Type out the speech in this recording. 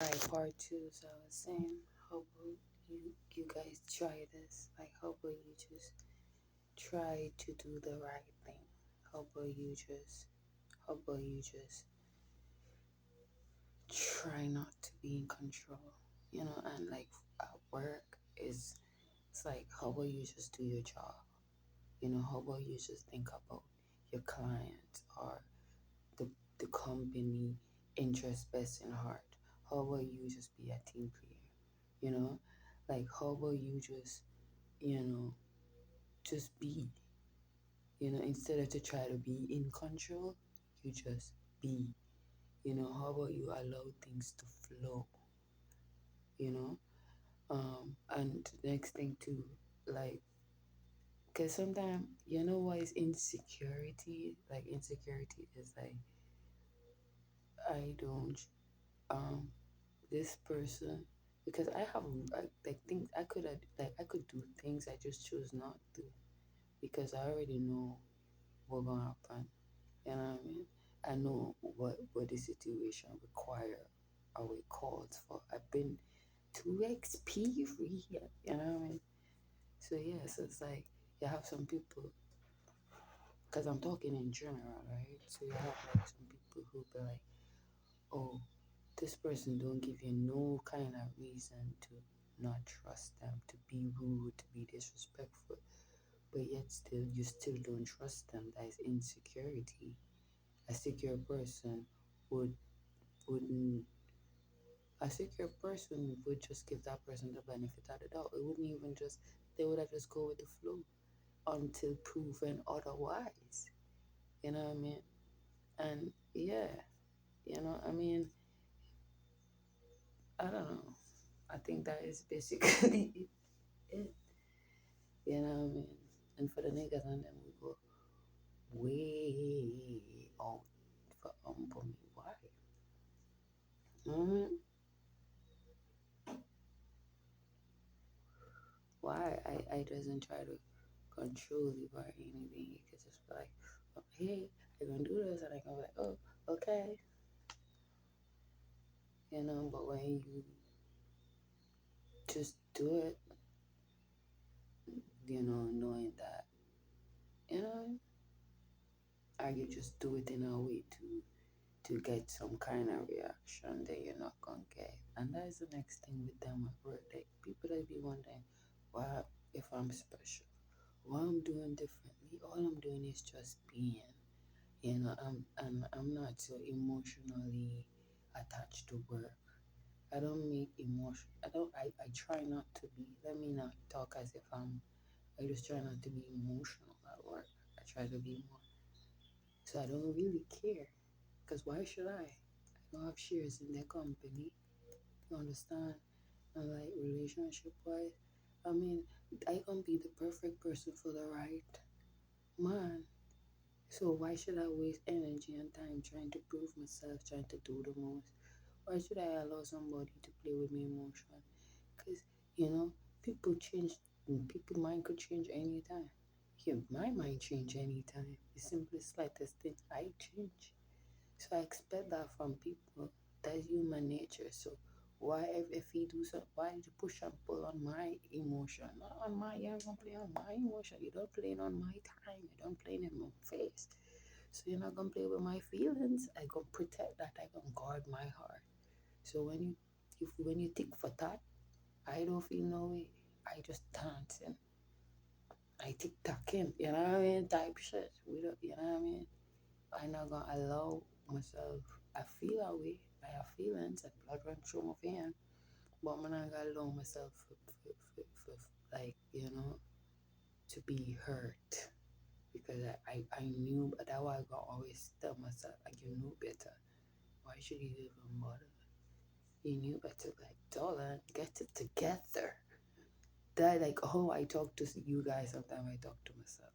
Right, part two. So I was saying, how about you guys try this? Like, how about you just try to do the right thing? How about you just, how about you just try not to be in control? And like at work is, it's like, how about you just do your job? How about you just think about your client or the the company interest best in heart? How about you just be a team player? You know, like how about you just you know just be, instead of to try to be in control, you just be. How about you allow things to flow? You know, and the next thing too, like, because sometimes what is insecurity? Like insecurity is like I don't um this person because I have like things I could have like I could do things I just choose not to because I already know what gonna happen. You know what I mean? I know what the situation require or it calls for. I've been too experienced. You know what I mean? So yeah, so it's like you have some people because I'm talking in general, right? So you have like some people who be like, oh, this person don't give you no kind of reason to not trust them, to be rude, to be disrespectful, but yet still you still don't trust them. That is insecurity. A secure person would wouldn't a secure person would just give that person the benefit of the doubt. It wouldn't even just they would have just go with the flow until proven otherwise. You know what I mean? And yeah, I mean, I don't know. I think that is basically it. You know what I mean? And for the niggas and them we go way out for me. Why? Mm-hmm. Why I doesn't try to control you or anything. You could just be like, oh, hey, I gonna do this, and I can be like, oh, okay, But when you just do it, knowing that, you know, or you just do it in a way to get some kind of reaction that you're not gonna get, and that is the next thing with them at work. Like people that be wondering, why if I'm special, what I'm doing differently, all I'm doing is just being. I'm not so emotionally attached to work. I don't make emotion. I don't. I try not to be. Let me not talk as if I'm. I just try not to be emotional at work. I try to be more. So I don't really care. Cause why should I? I don't have shares in their company. You understand? And like relationship wise, I mean, I can be the perfect person for the right man. So why should I waste energy and time trying to prove myself, trying to do the most? Why should I allow somebody to play with my emotion? Because, people change, people mind could change anytime. Yeah, my mind change anytime. The simplest, slightest thing, I change. So I expect that from people. That's human nature. So why if he do so why did you push and pull on my emotion? Not on my you're gonna play on my emotion. You don't play it on my time. You don't play it in my face. So you're not gonna play with my feelings. I gonna protect that. I gonna guard my heart. So when you tick for that, I don't feel no way. I just dancing. I tick tocking, what I mean? Type shit. We don't you know what I mean? I'm not gonna allow myself I feel that way. I have feelings and blood run through my vein. But I'm not gonna allow myself like, to be hurt. Because I knew that's why I got always tell myself like you knew better. Why should you even bother? You knew better, like darling, get it together. That like how I talk to you guys sometimes I talk to myself.